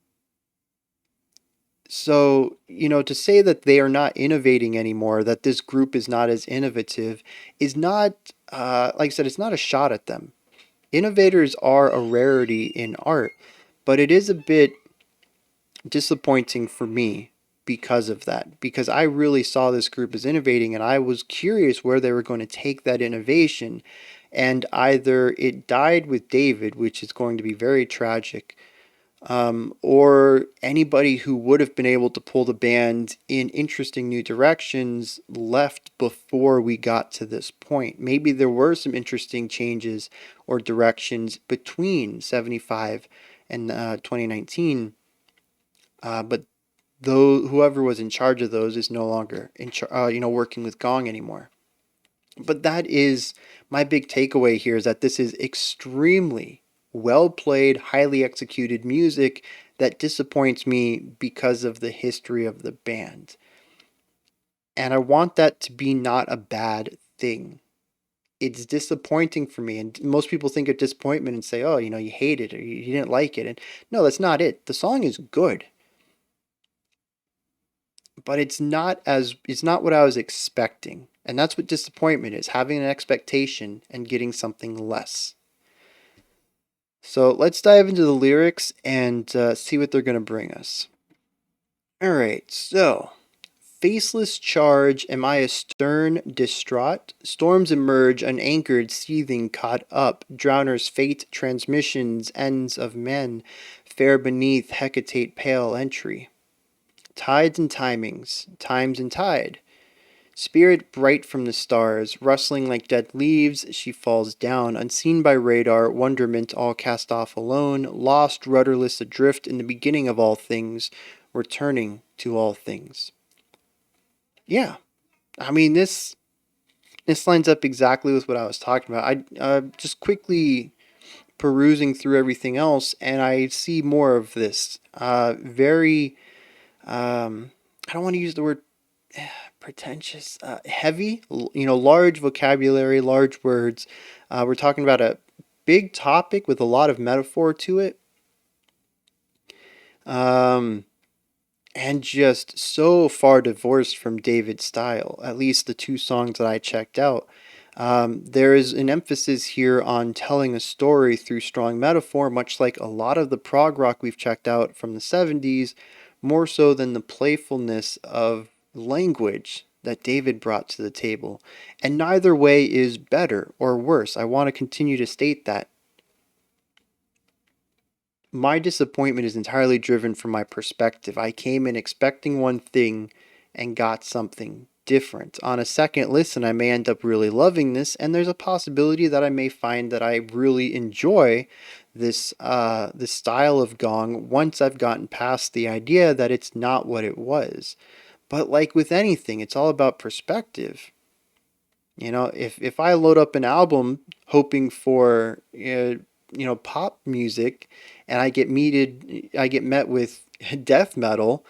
so, to say that they are not innovating anymore, that this group is not as innovative, is not, like I said, it's not a shot at them. Innovators are a rarity in art, but it is a bit disappointing for me because of that, because I really saw this group as innovating and I was curious where they were going to take that innovation. And either it died with David, which is going to be very tragic, or anybody who would have been able to pull the band in interesting new directions left before we got to this point. Maybe there were some interesting changes or directions between 75 and 2019, but though whoever was in charge of those is no longer working with Gong anymore. But that is my big takeaway here, is that this is extremely well played, highly executed music that disappoints me because of the history of the band. And I want that to be not a bad thing. It's disappointing for me. And most people think of disappointment and say, oh, you hate it or you didn't like it. And no, that's not it. The song is good, but it's not what I was expecting. And that's what disappointment is, having an expectation and getting something less. So let's dive into the lyrics and see what they're going to bring us. All right, so faceless charge, am I a stern distraught? Storms emerge, unanchored, seething, caught up. Drowners' fate, transmissions, ends of men. Fair beneath, Hecate pale entry. Tides and timings, times and tide. Spirit bright from the stars, rustling like dead leaves, she falls down, unseen by radar, wonderment all cast off alone, lost, rudderless adrift in the beginning of all things, returning to all things. Yeah, I mean this lines up exactly with what I was talking about. I just quickly perusing through everything else, and I see more of this. Very, I don't want to use the word pretentious, heavy, large vocabulary, large words. We're talking about a big topic with a lot of metaphor to it. Um, and just so far divorced from David's style, at least the two songs that I checked out. There is an emphasis here on telling a story through strong metaphor, much like a lot of the prog rock we've checked out from the 70s, more so than the playfulness of language that David brought to the table. And neither way is better or worse. I want to continue to state that. My disappointment is entirely driven from my perspective. I came in expecting one thing and got something different. On a second listen, I may end up really loving this, and there's a possibility that I may find that I really enjoy this style of Gong once I've gotten past the idea that it's not what it was. But like with anything, it's all about perspective. If I load up an album hoping for pop music, and I get met with death metal,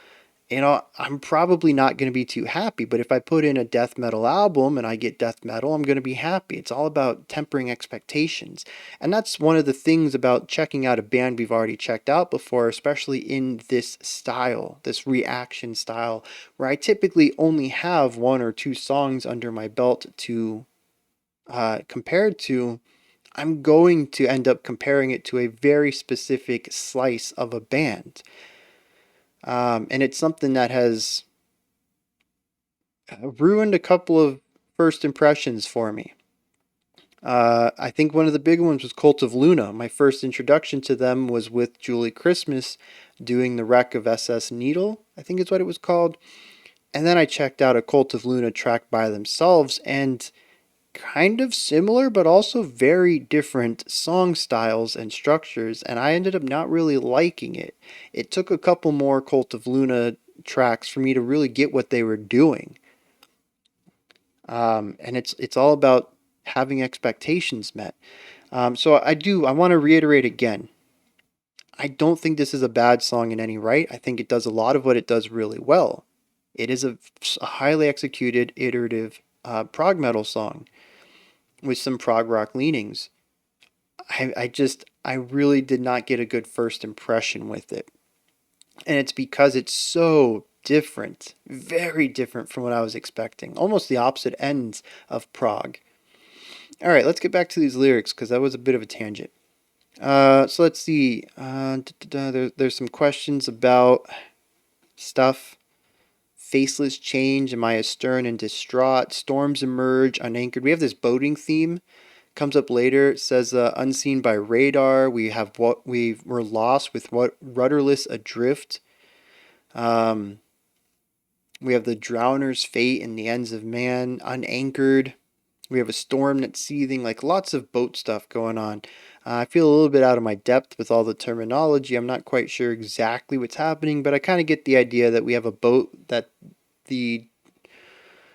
I'm probably not going to be too happy. But if I put in a death metal album and I get death metal, I'm going to be happy. It's all about tempering expectations. And that's one of the things about checking out a band we've already checked out before, especially in this style, this reaction style, where I typically only have one or two songs under my belt to compared to. I'm going to end up comparing it to a very specific slice of a band. And it's something that has ruined a couple of first impressions for me. I think one of the big ones was Cult of Luna. My first introduction to them was with Julie Christmas doing the Wreck of SS Needle, I think is what it was called. And then I checked out a Cult of Luna track by themselves, and kind of similar, but also very different song styles and structures, and I ended up not really liking it. It took a couple more Cult of Luna tracks for me to really get what they were doing. And it's all about having expectations met. I want to reiterate again. I don't think this is a bad song in any right. I think it does a lot of what it does really well. It is a highly executed, iterative prog metal song with some prog rock leanings. I really did not get a good first impression with it. And it's because it's so different, very different from what I was expecting. Almost the opposite ends of prog. All right, let's get back to these lyrics because that was a bit of a tangent. So let's see. There's some questions about stuff. Faceless change. Am I astern and distraught? Storms emerge, unanchored. We have this boating theme. Comes up later. It says unseen by radar. We have we're lost with what rudderless adrift. We have the drowner's fate and the ends of man. Unanchored. We have a storm that's seething, like lots of boat stuff going on. I feel a little bit out of my depth with all the terminology. I'm not quite sure exactly what's happening, but I kind of get the idea that we have a boat that the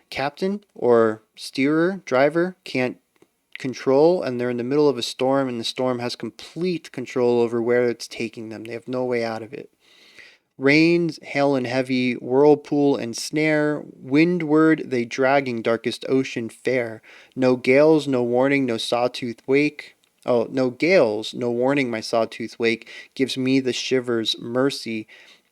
captain or steerer, driver can't control, and they're in the middle of a storm, and the storm has complete control over where it's taking them. They have no way out of it. Rains, hail and heavy, whirlpool and snare, windward they dragging darkest ocean fair. No gales, no warning, no sawtooth wake. Oh, no gales, no warning, my sawtooth wake gives me the shivers, mercy.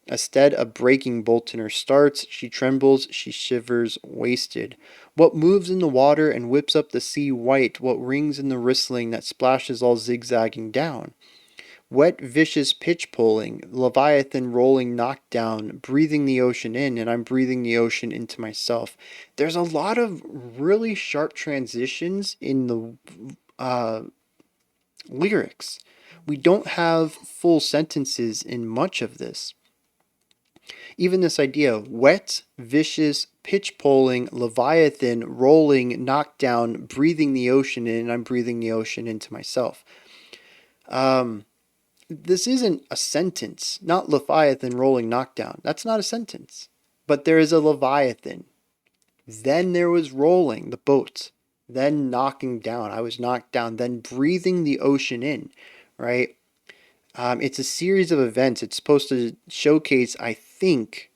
Instead of breaking bolt in her starts, she trembles, she shivers, wasted. What moves in the water and whips up the sea white? What rings in the whistling that splashes all zigzagging down? Wet, vicious pitch pulling, Leviathan rolling knockdown, breathing the ocean in, and I'm breathing the ocean into myself. There's a lot of really sharp transitions in the lyrics. We don't have full sentences in much of this. Even this idea of wet, vicious, pitch pulling, Leviathan rolling knockdown, breathing the ocean in, and I'm breathing the ocean into myself. This isn't a sentence, not Leviathan rolling knockdown. That's not a sentence. But there is a Leviathan. Then there was rolling, the boat. Then knocking down. I was knocked down. Then breathing the ocean in, right? It's a series of events. It's supposed to showcase, I think,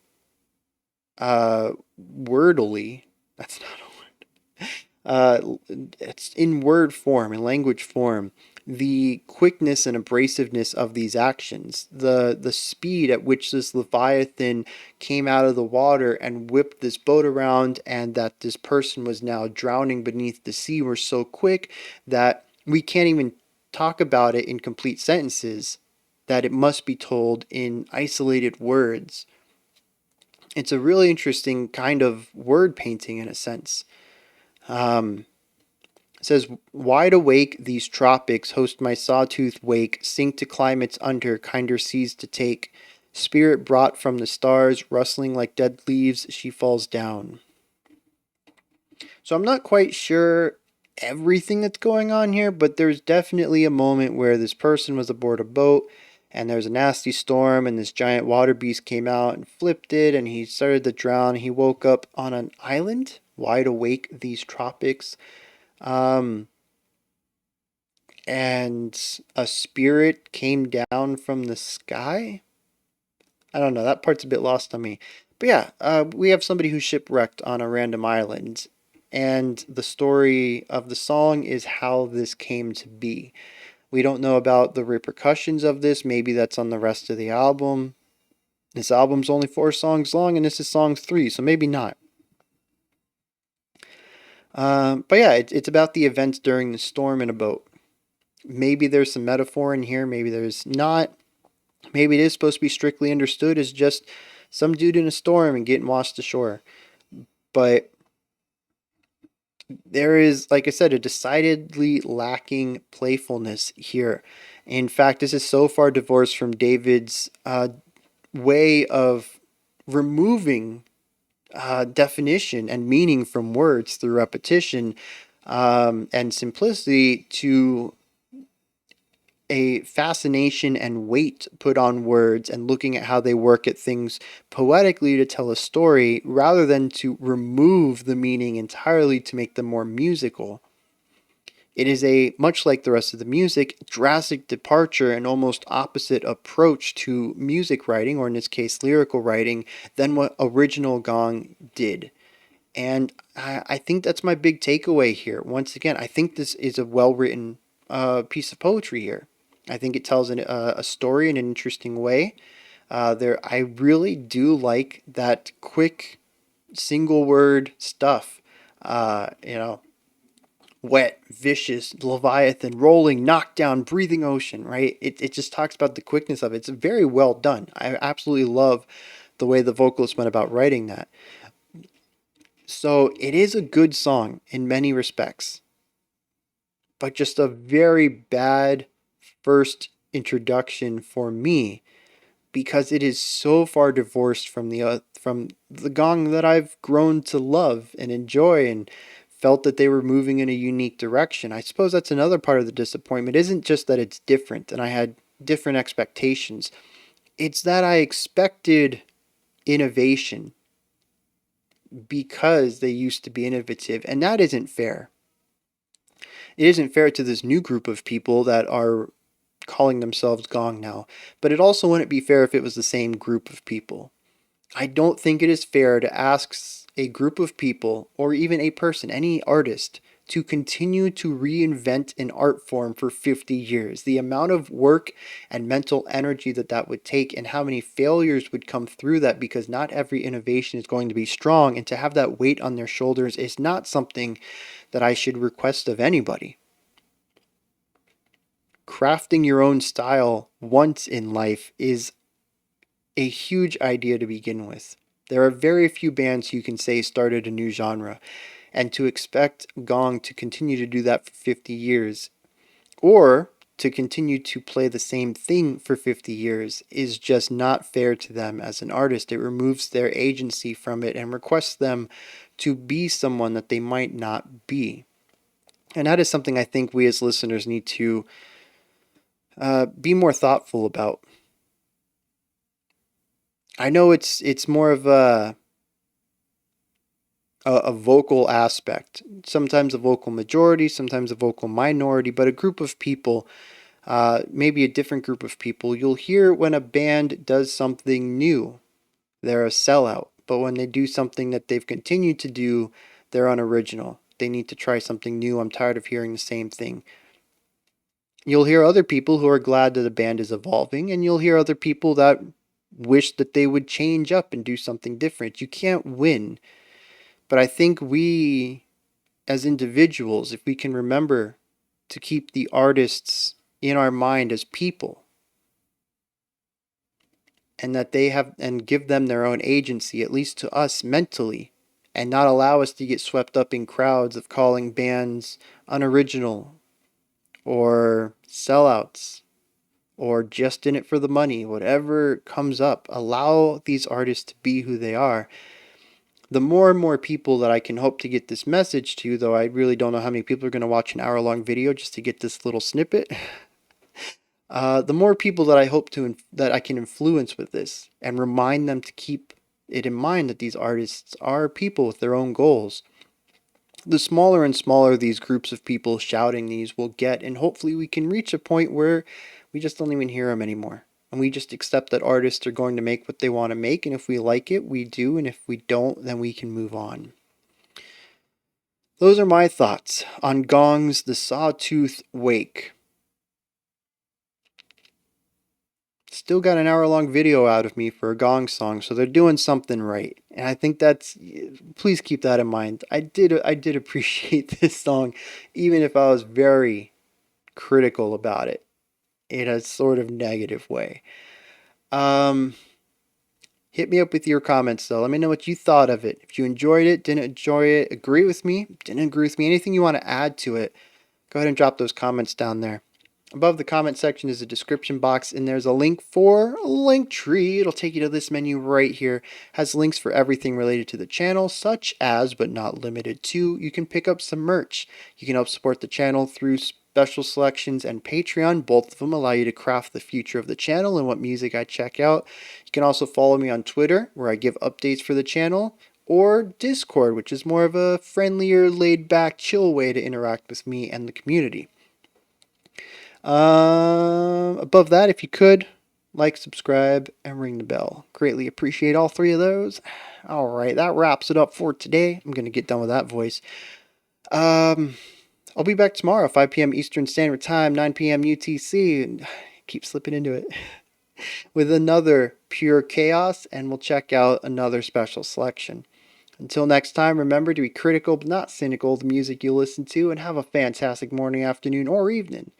wordily. That's not a word. It's in word form, in language form, the quickness and abrasiveness of these actions, the speed at which this Leviathan came out of the water and whipped this boat around, and that this person was now drowning beneath the sea were so quick that we can't even talk about it in complete sentences, that it must be told in isolated words. It's a really interesting kind of word painting in a sense. It says, wide awake, these tropics host my sawtooth wake, sink to climates under, kinder seas to take. Spirit brought from the stars, rustling like dead leaves, she falls down. So I'm not quite sure everything that's going on here, but there's definitely a moment where this person was aboard a boat and there's a nasty storm and this giant water beast came out and flipped it and he started to drown. He woke up on an island, wide awake, these tropics. And a spirit came down from the sky. I don't know. That part's a bit lost on me. But yeah, we have somebody who's shipwrecked on a random island. And the story of the song is how this came to be. We don't know about the repercussions of this. Maybe that's on the rest of the album. This album's only 4 songs long, and this is song 3, so maybe not. But yeah, it's about the events during the storm in a boat. Maybe there's some metaphor in here, maybe there's not. Maybe it is supposed to be strictly understood as just some dude in a storm and getting washed ashore. But There is, like I said, a decidedly lacking playfulness here. In fact, this is so far divorced from David's way of removing definition and meaning from words through repetition and simplicity to a fascination and weight put on words and looking at how they work at things poetically to tell a story rather than to remove the meaning entirely to make them more musical. It is a, much like the rest of the music, drastic departure and almost opposite approach to music writing, or in this case, lyrical writing, than what original Gong did. And I think that's my big takeaway here. Once again, I think this is a well written piece of poetry here. I think it tells a story in an interesting way. I really do like that quick single word stuff. You know, wet, vicious, leviathan, rolling, knockdown, breathing ocean, right? It just talks about the quickness of it. It's very well done. I absolutely love the way the vocalist went about writing that. So it is a good song in many respects, but just a very bad first introduction for me because it is so far divorced from the Gong that I've grown to love and enjoy and felt that they were moving in a unique direction. I suppose that's another part of the disappointment. It isn't just that it's different and I had different expectations. It's that I expected innovation because they used to be innovative, and that isn't fair. It isn't fair to this new group of people that are calling themselves Gong now, but it also wouldn't be fair if it was the same group of people. I don't think it is fair to ask a group of people, or even a person, any artist, to continue to reinvent an art form for 50 years. The amount of work and mental energy that that would take, and how many failures would come through that, because not every innovation is going to be strong, and to have that weight on their shoulders is not something that I should request of anybody. Crafting your own style once in life is a huge idea to begin with. There are very few bands you can say started a new genre, and to expect Gong to continue to do that for 50 years, or to continue to play the same thing for 50 years, is just not fair to them as an artist. It removes their agency from it and requests them to be someone that they might not be. And that is something I think we as listeners need to be more thoughtful about. I know it's more of a vocal aspect, sometimes a vocal majority, sometimes a vocal minority, but a group of people, maybe a different group of people. You'll hear when a band does something new, they're a sellout, but when they do something that they've continued to do, they're unoriginal. They need to try something new. I'm tired of hearing the same thing. You'll hear other people who are glad that the band is evolving, and you'll hear other people that wish that they would change up and do something different. You can't win. But I think we, as individuals, if we can remember to keep the artists in our mind as people, and that they have, and give them their own agency, at least to us mentally, and not allow us to get swept up in crowds of calling bands unoriginal or sellouts or just in it for the money, whatever comes up, allow these artists to be who they are. The more and more people that I can hope to get this message to, though I really don't know how many people are going to watch an hour-long video just to get this little snippet, the more people that I hope that I can influence with this and remind them to keep it in mind that these artists are people with their own goals. The smaller and smaller these groups of people shouting these will get, and hopefully we can reach a point where we just don't even hear them anymore. And we just accept that artists are going to make what they want to make, and if we like it, we do, and if we don't, then we can move on. Those are my thoughts on Gong's The Sawtooth Wake. Still got an hour-long video out of me for a Gong song, so they're doing something right. And I think please keep that in mind. I did appreciate this song, even if I was very critical about it in a sort of negative way. Um, Hit me up with your comments though. Let me know what you thought of it. If you enjoyed it, didn't enjoy it, agree with me, didn't agree with me, anything you want to add to it, go ahead and drop those comments down there. Above the comment section is a description box, and there's a link for a link tree. It'll take you to this menu right here. It has links for everything related to the channel, such as, but not limited to, you can pick up some merch. You can help support the channel through special selections and Patreon. Both of them allow you to craft the future of the channel and what music I check out. You can also follow me on Twitter, where I give updates for the channel, or Discord, which is more of a friendlier, laid-back, chill way to interact with me and the community. Above that, if you could, like, subscribe, and ring the bell. Greatly appreciate all three of those. All right, that wraps it up for today. I'm going to get done with that voice. I'll be back tomorrow, 5 p.m. Eastern Standard Time, 9 p.m. UTC, and keep slipping into it, with another pure chaos, and we'll check out another special selection. Until next time, remember to be critical but not cynical of the music you listen to, and have a fantastic morning, afternoon, or evening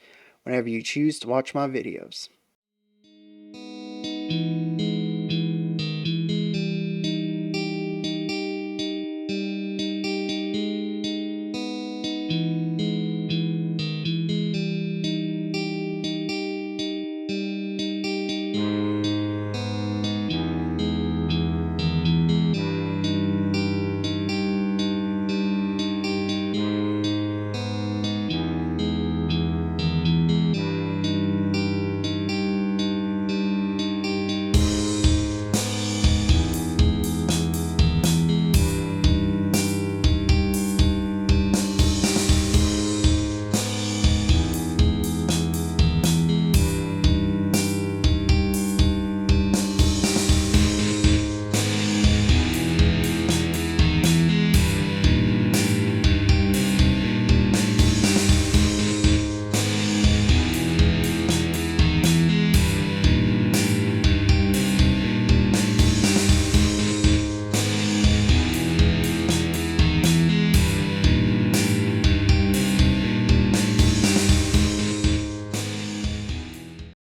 whenever you choose to watch my videos.